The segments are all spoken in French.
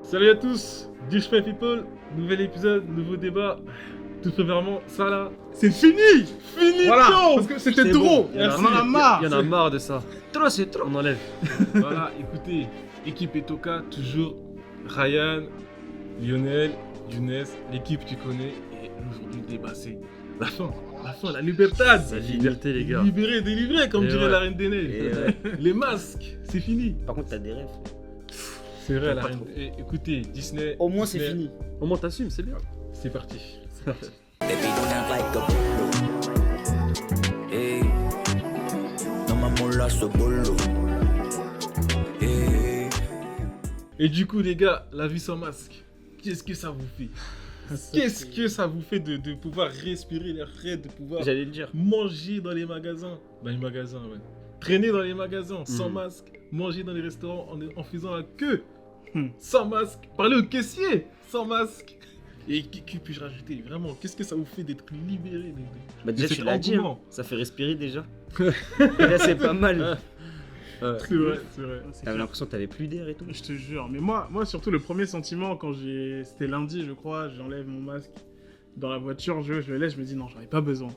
Salut à tous, Dishman People, nouvel épisode, nouveau débat. Tout premièrement, ça là, c'est fini. Voilà, Ciao. parce que c'était C'est trop. bon. On en a marre. Il y en a marre de ça. Trop, c'est trop. On enlève. Voilà, écoutez, équipe Etoka, toujours Ryan, Lionel, Younes, l'équipe tu connais. Et aujourd'hui, le débat c'est la fin, la libertad. La liberté, les gars. Libéré, délivré, comme Et dirait ouais. la Reine des Neiges. Et ouais. Les masques, c'est fini. Par contre, t'as des rêves. C'est vrai, la Pas Reine. trop. Écoutez, Disney. Au moins, c'est Disney, fini. Au moins, t'assumes, c'est bien. C'est parti. Baby, don't act like a bolo. Hey, no mamola so bolo. Hey. Et du coup, les gars, la vie sans masque, qu'est-ce que ça vous fait? Qu'est-ce que ça vous fait de pouvoir respirer l'air frais, de pouvoir J'allais le dire. manger dans les magasins? Dans les magasins, ouais. Traîner dans les magasins sans Mhm. masque, manger dans les restaurants en faisant la queue Mhm. sans masque, parler au caissier sans masque. Et que puis-je rajouter? Vraiment, qu'est-ce que ça vous fait d'être libéré Bah, déjà, de tu cet l'as dit, hein. engouement? Ça fait respirer déjà. Et là, c'est pas mal. C'est vrai, c'est vrai. T'avais l'impression que t'avais plus d'air et tout. Je te jure, mais moi surtout le premier sentiment quand c'était lundi je crois, j'enlève mon masque dans la voiture, je le laisse, je me dis non j'en ai pas besoin.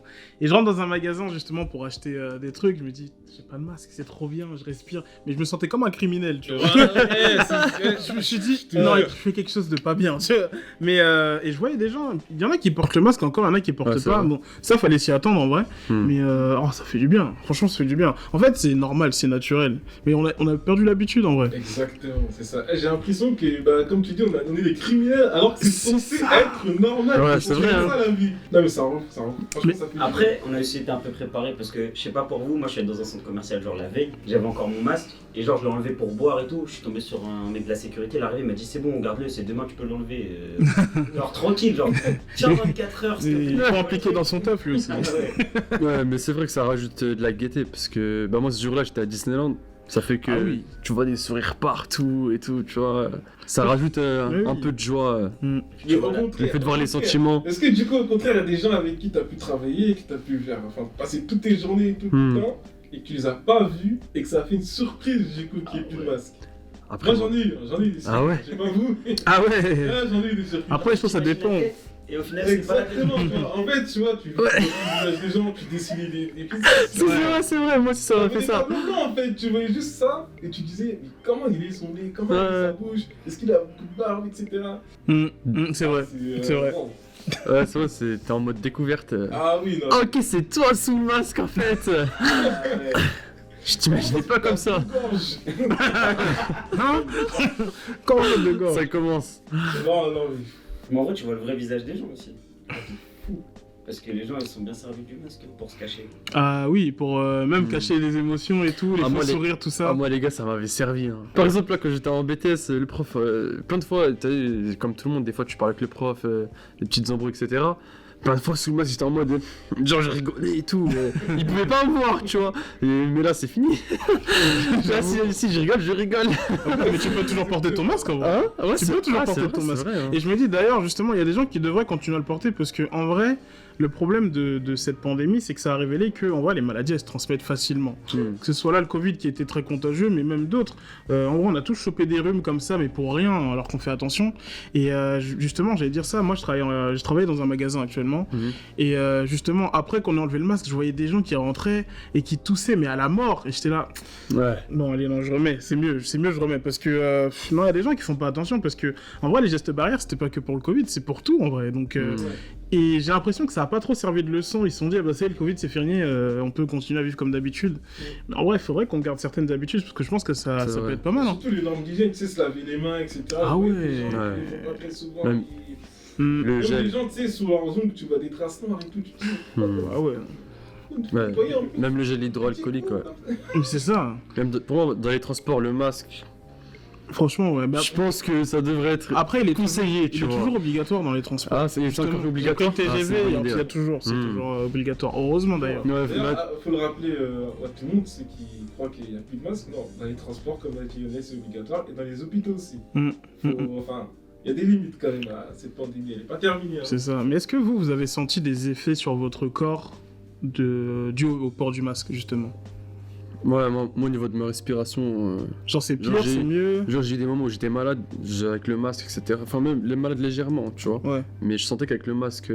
Et je rentre dans un magasin justement pour acheter des trucs, je me dis j'ai pas de masque, c'est trop bien, je respire, mais je me sentais comme un criminel, tu vois. Je me suis dit te non, jure. je fais quelque chose de pas bien, tu vois. Mais et je voyais des gens, il y en a qui portent le masque encore, il y en a qui portent Ouais, c'est pas. vrai. Bon, ça fallait s'y attendre en vrai. Hmm. Mais ça fait du bien. Franchement, ça fait du bien. En fait, c'est normal, c'est naturel. Mais on a perdu l'habitude en vrai. Exactement, c'est ça. J'ai l'impression que, bah, comme tu dis, on est des criminels alors que c'est C'est censé ça. être normal. Ouais, c'est vrai, ça la vie. Non, mais ça rend. Franchement, Mais ça fait Après, on a aussi été un peu préparé parce que, je sais pas pour vous, moi je suis allé dans un centre commercial genre la veille, j'avais encore mon masque et genre je l'ai enlevé pour boire et tout. Je suis tombé sur un mec de la sécurité, il est arrivé, il m'a dit c'est bon, garde-le, c'est demain tu peux l'enlever. Genre tranquille, genre tiens 24 heures s'il te Il plaît. faut impliquer dans son taf lui aussi. Ah ouais. Ouais, mais c'est vrai que ça rajoute de la gaieté parce que bah moi ce jour-là j'étais à Disneyland. Ça fait que Ah oui. tu vois des sourires partout et tout, tu vois. Ça rajoute Oui. un peu de joie. Mais au contraire, Le fait de voir au les contraire. sentiments. Est-ce que du coup, au contraire, il y a des gens avec qui tu as pu travailler, qui tu as pu passer toutes tes journées et tout le temps, et que tu les as pas vus, et que ça a fait une surprise du coup qu'il n'y ait plus de masque? Après, Moi j'en ai eu des surprises. Ah ouais. Je sais pas vous. Ah ouais. Ouais, j'en ai eu des surprises. Après, je pense que ça dépend. Et au final, c'est pas la Exactement, tu vois. En fait, tu vois, tu vois le visage des gens, tu dessines des pizzas. c'est vrai, moi aussi ça m'a fait ça. Non, en fait, tu voyais juste ça, et tu disais, mais comment il est son nez, comment il est sa bouche, est-ce qu'il a beaucoup de barbe, etc. C'est vrai. C'est vrai. Bon. Ouais, c'est vrai, t'es en mode découverte. Ah oui, non. Ok, c'est toi sous le masque en fait. Ouais. Je t'imaginais pas comme ça. Gorge. Hein? Comment on de gorge? Ça commence. Non, non, oui. Mais en vrai, tu vois le vrai visage des gens aussi. Parce que les gens ils sont bien servis du masque pour se cacher. Ah oui, pour même cacher les émotions et tout, les Ah, faux moi, les- sourires, tout ça. Ah, moi les gars, ça m'avait servi. Hein. Par exemple, là, quand j'étais en BTS, le prof, plein de fois, t'as vu, comme tout le monde, des fois tu parles avec le prof, des petites embrouilles, etc. Plein de fois sous le masque, j'étais en mode, genre, je rigolais et tout. Il pouvait pas me voir, tu vois. Mais là, c'est fini. Là, si je rigole, je rigole. Mais tu peux toujours porter ton masque en vrai. Hein Ouais, Tu c'est- peux toujours ah, porter c'est vrai, ton c'est masque. vrai, hein. Et je me dis d'ailleurs, justement, il y a des gens qui devraient continuer à le porter parce que en vrai, le problème de cette pandémie, c'est que ça a révélé que en vrai, les maladies elles se transmettent facilement. Hmm. Que ce soit là le Covid qui était très contagieux, mais même d'autres. En vrai, on a tous chopé des rhumes comme ça, mais pour rien, alors qu'on fait attention. Et justement, j'allais dire ça. Moi, je travaillais dans un magasin actuellement. Mhm. Et justement, après qu'on ait enlevé le masque, je voyais des gens qui rentraient et qui toussaient, mais à la mort. Et j'étais là. Ouais. Non, allez, non, je remets. C'est mieux, je remets. Parce que, non, il y a des gens qui font pas attention. Parce que, en vrai, les gestes barrières, c'était pas que pour le Covid, c'est pour tout, en vrai. Donc, et j'ai l'impression que ça a pas trop servi de leçon. Ils se sont dit, ah bah, ça y est, le Covid, c'est fini, on peut continuer à vivre comme d'habitude. Mais en vrai, il faudrait qu'on garde certaines habitudes, parce que je pense que ça C'est peut vrai. être pas mal. Hein. Surtout les normes d'hygiène, tu sais, se laver les mains, etc. Ah Je vois ouais. des gens qui Ouais. le font pas très souvent. Même- Hmm. Le Même gel. les gens, tu sais, sous leurs ongles, tu vois des traces noires et tout. Tu te dis, Hmm. Ah ouais. tu Ouais. peux nettoyer un peu. Même le gel hydroalcoolique, ouais. Mais c'est ça. Même pour moi, dans les transports, le masque, Franchement, ouais. Bah, je pense que ça devrait être après, il est conseillé, il tu est vois. toujours obligatoire dans les transports. Ah, c'est Justement. encore obligatoire. Quand Ah, TGV, c'est une bonne il y a idée. toujours, c'est Hmm. toujours obligatoire. Heureusement d'ailleurs. Ouais, D'ailleurs, bah, faut le rappeler à tout le monde, ceux qui croient qu'il n'y a plus de masque. Non, dans les transports, comme l'a dit Lionel, c'est obligatoire. Et dans les hôpitaux aussi. Mm. Enfin, il y a des limites quand même à cette pandémie. Elle n'est pas terminée. Hein. C'est ça. Mais est-ce que vous avez senti des effets sur votre corps dû au port du masque, justement? Ouais, moi, au niveau de ma respiration, Genre c'est Genre, pire, j'ai- c'est mieux. genre j'ai eu des moments où j'étais malade, avec le masque, etc. Enfin, même les malades légèrement, tu vois. Ouais. Mais je sentais qu'avec le masque,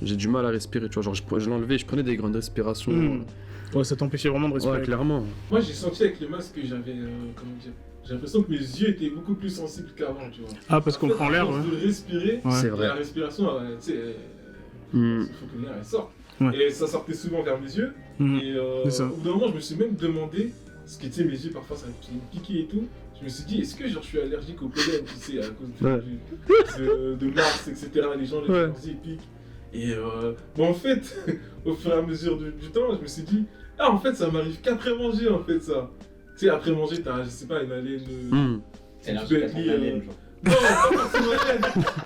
j'ai du mal à respirer, tu vois. Genre, je l'enlevais, je prenais des grandes respirations. Ouais, ça t'empêchait vraiment de respirer. Ouais, clairement. Moi, j'ai senti avec le masque que j'avais. Comment dire. J'ai l'impression que mes yeux étaient beaucoup plus sensibles qu'avant, tu vois. Ah, parce qu'on En fait, prend à l'air, force ouais. de respirer, Ouais. C'est la vrai. respiration, tu sais, Hmm. il faut que l'air elle sorte. Ouais. Et ça sortait souvent vers mes yeux. Mhm. Et C'est ça. au bout d'un moment, je me suis même demandé, parce que tu sais, mes yeux parfois ça me piquait et tout. Je me suis dit, est-ce que genre, je suis allergique au pollen, tu sais, à cause Ouais. de Mars, etc. Les gens, Ouais. leurs yeux piquent. Et bon, en fait, au fur et à mesure du temps, je me suis dit, ah, en fait, ça m'arrive qu'après manger, en fait, ça. Tu sais, après manger, t'as, je sais pas, une haleine. Hmm. C'est Tu peux l'argent être qu'à lié, ton haleine, genre. Non, pas forcément haleine,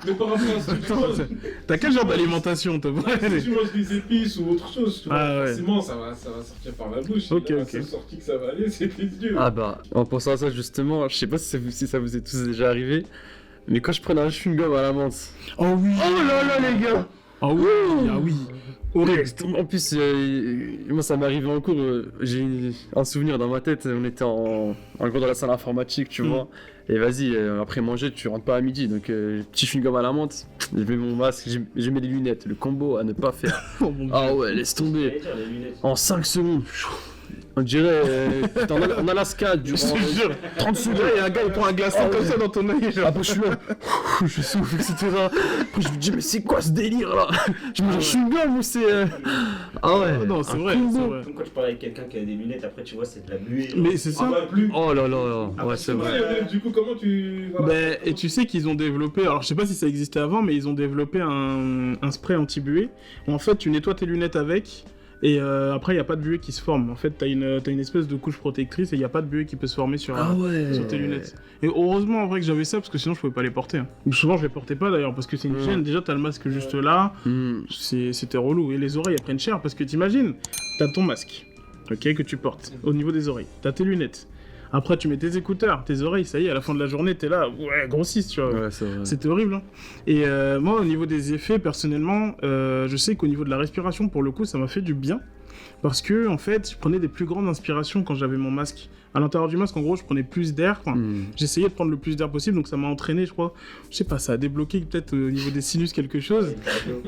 mais par rapport à ce que tu Attends, manges. T'as quel genre d'alimentation, toi? Si tu manges des épices ou autre chose, tu vois, Ah, ouais. forcément, ça va sortir par la bouche. Ok, Et la ok. seule sortie que ça va aller, c'est tes yeux. Ah bah, en pensant à ça justement, je sais pas si ça vous est tous déjà arrivé, mais quand je prenais un chewing-gum à la menthe. Oh oui! Oh là là les gars! Ah oui! Ah oui! Horrible! En plus, moi ça m'est arrivé en cours, j'ai un souvenir dans ma tête, on était en gros dans la salle informatique, tu vois, et vas-y, après manger, tu rentres pas à midi, donc petit chewing-gum à la menthe, j'ai mis mon masque, j'ai mis les lunettes, le combo à ne pas faire. Oh mon dieu! Ah ouais, laisse tomber. J'allais dire, les lunettes. En 5 secondes, on dirait t'es en Alaska durant Je te jure, 30 secondes. il y a un gars, il prend un glaçon Ah comme ouais. ça dans ton œil, genre. Après je suis là, je souffle, etc. Après je me dis mais c'est quoi ce délire là? Je mange un chewing-gum ou c'est... Ah ouais, Non, c'est un vrai, combo. c'est vrai. Comme quand tu parles avec quelqu'un qui a des lunettes, après tu vois, c'est de la buée. genre. Mais c'est Ah ça. bah, plus. Oh là là, ouais c'est vrai. Ouais, du coup, comment tu. Voilà. Ben, et tu sais qu'ils ont développé, alors je sais pas si ça existait avant, mais ils ont développé un spray anti-buée où en fait tu nettoies tes lunettes avec. Et après, il n'y a pas de buée qui se forme. En fait, t'as une espèce de couche protectrice et il n'y a pas de buée qui peut se former sur, ouais. sur tes lunettes. Et heureusement, en vrai, que j'avais ça parce que sinon, je pouvais pas les porter. Hein. Souvent, je les portais pas d'ailleurs parce que c'est une gêne. Déjà, t'as le masque juste là. Hmm. C'était relou. Et les oreilles, elles prennent cher parce que t'imagines, t'as ton masque, ok, que tu portes au niveau des oreilles. T'as tes lunettes. Après, tu mets tes écouteurs, tes oreilles, ça y est, à la fin de la journée, t'es là, ouais, grossisse, tu vois. Ouais, c'est vrai. C'était horrible. Hein. Et moi, au niveau des effets, personnellement, je sais qu'au niveau de la respiration, pour le coup, ça m'a fait du bien. Parce que, en fait, je prenais des plus grandes inspirations quand j'avais mon masque. À l'intérieur du masque, en gros, je prenais plus d'air. Enfin, j'essayais de prendre le plus d'air possible, donc ça m'a entraîné, je crois. Je sais pas, ça a débloqué peut-être au niveau des sinus quelque chose.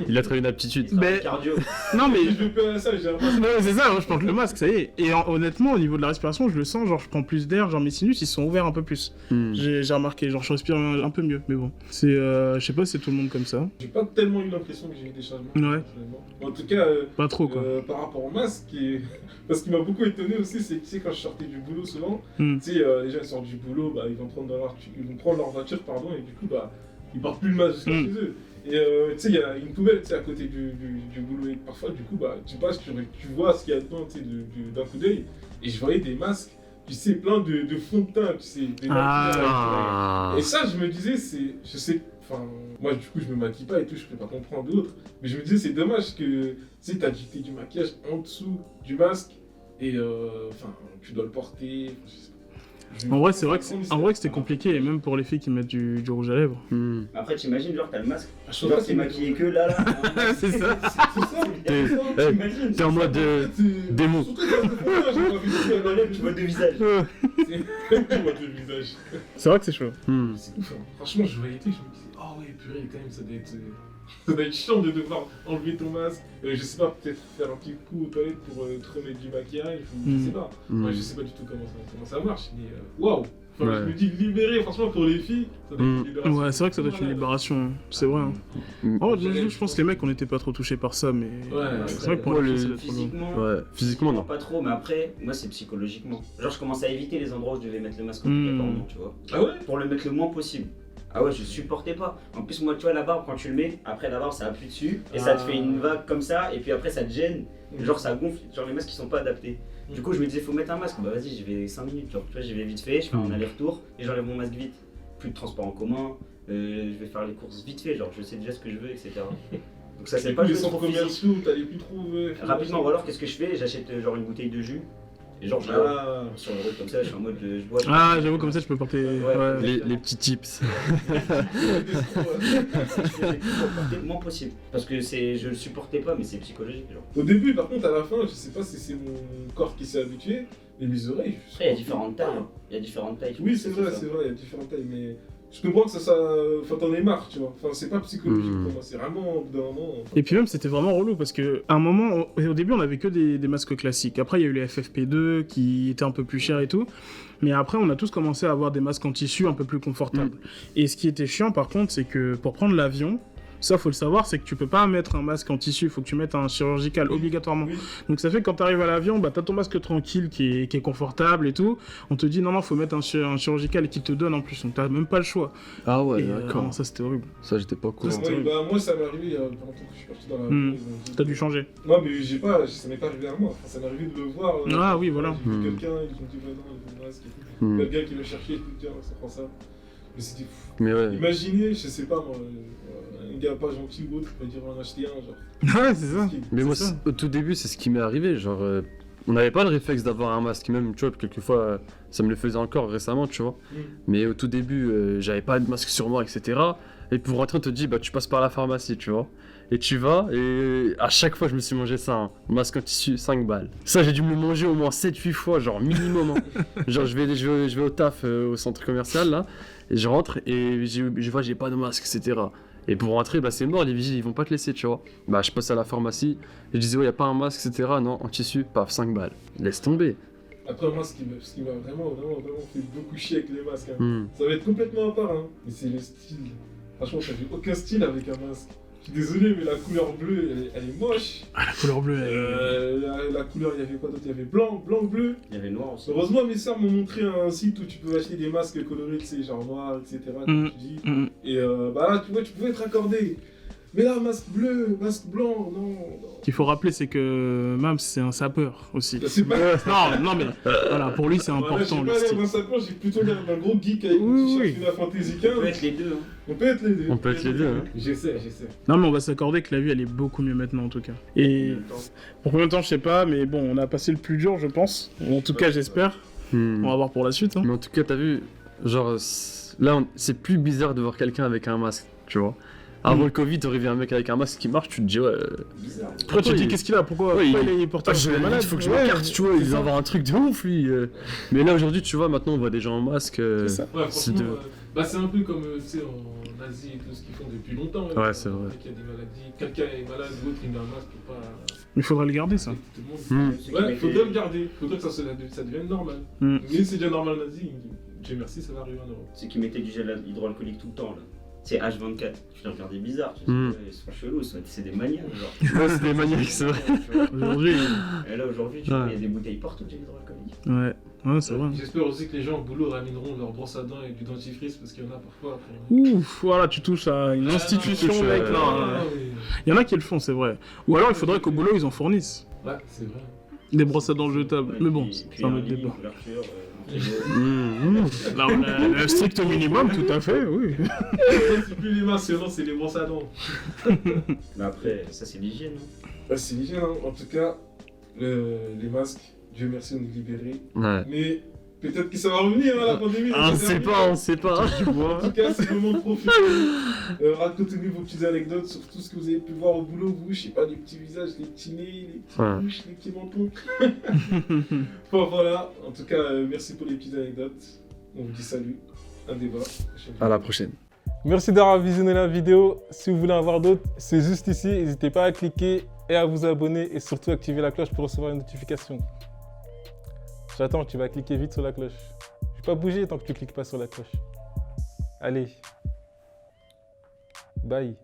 Il a trouvé une aptitude. Mais- Cardio. Non, mais. Je vais faire ça, j'ai l'impression. Non, c'est ça, moi, je porte le masque, ça y est. Et honnêtement, au niveau de la respiration, je le sens, genre je prends plus d'air, genre mes sinus ils sont ouverts un peu plus. Hmm. J'ai remarqué, genre je respire un peu mieux, mais bon. C'est, je sais pas si c'est tout le monde comme ça. J'ai pas tellement eu l'impression que j'ai eu des changements. Ouais. personnellement. En tout cas, Pas trop quoi. par rapport au masque, parce qui m'a beaucoup étonné aussi, c'est que tu sais, quand je sortais du boulot souvent, Hmm. tu sais, les gens ils sortent du boulot, bah, ils vont prendre leur voiture, pardon, et du coup, bah, ils portent plus le masque jusqu'à Hmm. chez eux. Et tu sais, il y a une poubelle tu sais, à côté du boulot, et parfois, du coup, bah, tu passes, tu vois ce qu'il y a dedans tu sais, d'un coup d'œil, et je voyais des masques, tu sais, plein de fond de teint, tu sais, des maquillages. Ah. Et ça, je me disais, je sais, enfin, moi du coup, je me maquille pas et tout, je peux pas comprendre d'autres. Mais je me disais, c'est dommage que, tu sais, t'as du maquillage en dessous du masque et, enfin, tu dois le porter. Je sais pas. En vrai, c'est vrai que c'était compliqué, et même pour les filles qui mettent du rouge à lèvres. Hmm. Après, t'imagines, genre, t'as le masque. Ah, je Genre, t'es maquillé que là, là. C'est ça. T'imagines. T'es en mode démon. Surtout quand t'as fait ça, j'ai pas vu Tu te relèves, tu vois deux visages. tu vois le visage. C'est vrai que c'est chaud. Hmm. C'est ouf, hein. Franchement, je voyais tout, je me disais, oh ouais, purée, quand même, ça doit être chiant de devoir enlever ton masque. Je sais pas, peut-être faire un petit coup aux toilettes pour te remettre du maquillage, ou je sais pas. Moi, je sais pas du tout comment ça marche, mais waouh! Enfin, Ouais. je me dis libérer, franchement, pour les filles, ça doit être une libération. Ouais, c'est vrai que ça doit être une libération, hein. C'est vrai. Hein. Hmm. Oh, je pense que les mecs, on n'était pas trop touchés par ça, mais. Ouais, c'est vrai que pour ouais, les le- filles, ça doit être trop lourd. Physiquement, Ouais, physiquement non. pas trop, mais après, moi, c'est psychologiquement. Genre, je commence à éviter les endroits où je devais mettre le masque Hmm. obligatoirement, tu vois. Ah ouais? Pour le mettre le moins possible. Ah ouais, je supportais pas. En plus, moi, tu vois, la barbe, quand tu le mets, après la barbe, ça appuie dessus, et ça te fait une vague comme ça, et puis après, ça te gêne. Genre, ça gonfle. Genre, les masques, ils sont pas adaptés. Du coup, je me disais, faut mettre un masque. Bah, vas-y, j'y vais 5 minutes. Genre, tu vois, j'y vais vite fait, je fais un aller-retour, et j'enlève mon masque vite. Plus de transport en commun, je vais faire les courses vite fait, genre, je sais déjà ce que je veux, etc. Donc, ça, c'est C'est pas pas les juste centres trop physique. commerciaux, t'allais plus trop. Rapidement, ou alors qu'est-ce que je fais? J'achète genre une bouteille de jus Et genre, sur le route comme ça, je suis en mode, je bois. Ah, j'avoue, comme ça, je peux porter. Ouais. Les petits tips. Je faisais tout pour porter le moins possible. Parce que je le supportais pas, mais c'est psychologique. Genre. Au début, par contre, à la fin, je sais pas si c'est mon corps qui s'est habitué, mais mes oreilles. Après, il y a différentes tailles. Hein. Il y a différentes tailles. Oui, c'est vrai, il y a différentes tailles, mais je comprends que ça. Enfin, t'en es marre, tu vois. Enfin, c'est pas psychologique pour moi, c'est vraiment au bout d'un moment. Et puis même, c'était vraiment relou parce que à un moment, au début, on avait que des masques classiques. Après, il y a eu les FFP2 qui étaient un peu plus chers et tout. Mais après, on a tous commencé à avoir des masques en tissu un peu plus confortables. Et ce qui était chiant, par contre, c'est que pour prendre l'avion, ça, faut le savoir, c'est que tu peux pas mettre un masque en tissu, il faut que tu mettes un chirurgical obligatoirement. Oui. Donc ça fait que quand tu arrives à l'avion, bah, tu as ton masque tranquille qui est confortable et tout. On te dit non, faut mettre un chirurgical qui te donne en plus, donc t'as même pas le choix. Ah ouais, Et, d'accord. non, ça c'était horrible. Ça, j'étais pas au courant. Ouais, bah, moi, ça m'est arrivé il y a pas longtemps que je suis parti dans la rue. T'as dû changer. Non, mais ça m'est pas arrivé à moi. Enfin, ça m'est arrivé de le voir. Ah oui, voilà. J'ai vu quelqu'un, ils ont dit, bah non, il faut le masque et tout. Quelqu'un qui le cherchait, il dit, tiens, ça prend ça. Mais c'était fou. Mais ouais. Imaginez, je sais pas moi, un gars pas gentil ou autre, il va dire en acheter un, genre. Ouais, c'est ça. Mais moi, ça. au tout début, c'est ce qui m'est arrivé. Genre, on n'avait pas le réflexe d'avoir un masque. Même, tu vois, quelquefois, ça me le faisait encore récemment, tu vois. Mais au tout début, j'avais pas de masque sur moi, etc. Et pour rentrer, on te dit, bah, tu passes par la pharmacie, tu vois. Et tu vas, et à chaque fois, je me suis mangé ça, hein. Masque en tissu, 5 balles. Ça, j'ai dû me le manger au moins 7-8 fois, genre minimum. Hein. Genre, je vais au taf, au centre commercial, là, et je rentre, et je vois, j'ai pas de masque, etc. Et pour rentrer, bah, c'est mort, les vigiles, ils vont pas te laisser, tu vois. Bah, je passe à la pharmacie, et je disais, ouais, y a pas un masque, etc. Non, en tissu, paf, 5 balles. Laisse tomber. Après, moi, ce qui m'a vraiment fait beaucoup chier avec les masques, hein. Ça va être complètement à part, hein. Mais c'est le style. Franchement, ça fait aucun style avec un masque. Je suis désolé, mais la couleur bleue, elle est moche. Ah, la couleur bleue, La couleur, il y avait quoi d'autre? Il y avait blanc, bleu. Il y avait noir aussi. Heureusement, mes sœurs m'ont montré un site où tu peux acheter des masques colorés, tu sais, genre noir, etc. Comme tu dis. Et bah là, tu vois, tu pouvais être accordé. Mais là, masque bleu, masque blanc, non. Ce qu'il faut rappeler, c'est que Mams, c'est un sapeur aussi. C'est pas... Non, mais voilà, pour lui, c'est important. Voilà, j'ai pas l'air d'un sapeur, j'ai plutôt l'air d'un gros geek avec une t-shirt Final Fantasy XV. On peut être les deux. Hein. On peut être les deux. On peut être les deux, hein. J'essaie. Non, mais on va s'accorder que la vue, elle est beaucoup mieux maintenant, en tout cas. Et pour combien de temps, je sais pas, mais bon, on a passé le plus dur, je pense. Ou en tout cas, j'espère. On va voir pour la suite. Hein. Mais en tout cas, t'as vu, genre, là, c'est plus bizarre de voir quelqu'un avec un masque, tu vois. Avant le Covid, t'aurais vu un mec avec un masque qui marche, tu te dis, ouais. Bizarre. Pourquoi tu te dis qu'est-ce qu'il a? Pourquoi il est portable? Il faut que je m'écarte, tu vois, il va avoir un truc de ouf, lui. Mais là, aujourd'hui, tu vois, maintenant, on voit des gens en masque. C'est ça. Ouais, franchement, c'est un peu comme, tu sais, en Asie et tout ce qu'ils font depuis longtemps. Ouais, c'est vrai. Il y a des maladies, quelqu'un est malade ou autre, il met un masque pour pas... Il faudrait le garder, ça. Tout le monde. Ouais, faudrait le garder. Faudrait que ça devienne normal. Mais c'est déjà normal en Asie, Dieu merci, ça va arriver en Europe. Ceux qui mettaient du gel hydroalcoolique tout le temps, là. C'est H24, je les regardais bizarre, tu sais, ils sont chelous, c'est des maniaques, genre. Ouais, c'est des maniaques, c'est vrai. Aujourd'hui. Et là, aujourd'hui, tu vois, il y a des bouteilles partout de gel hydroalcoolique. Ouais, c'est vrai. J'espère aussi que les gens au boulot ramèneront leur brosse à dents et du dentifrice parce qu'il y en a parfois. Ouf, voilà, tu touches à une institution, mec, là. Il y en a qui le font, c'est vrai. Ou alors, il faudrait qu'au boulot, ils en fournissent. Ouais, c'est vrai. Des brosses à dents jetables. Mais bon, c'est un autre débat. Là, on a le strict minimum, tout à fait, oui. C'est plus les masques, c'est les brosses à dents. Mais après, ça c'est l'hygiène, non? Bah, c'est l'hygiène, hein. En tout cas, les masques, Dieu merci, on est libérés. Ouais. Mais peut-être que ça va revenir, hein, la pandémie. On sait pas. En tout cas, c'est le moment de profiter. Racontez-nous vos petites anecdotes sur tout ce que vous avez pu voir au boulot, vous, je sais pas, les petits visages, les petits nez, les petites bouches, les petits mentons. Bon, voilà. En tout cas, merci pour les petites anecdotes. On vous dit salut. Un débat. À la prochaine. Merci d'avoir visionné la vidéo. Si vous voulez en voir d'autres, c'est juste ici. N'hésitez pas à cliquer et à vous abonner et surtout activer la cloche pour recevoir une notification. J'attends, tu vas cliquer vite sur la cloche. Je vais pas bouger tant que tu cliques pas sur la cloche. Allez. Bye.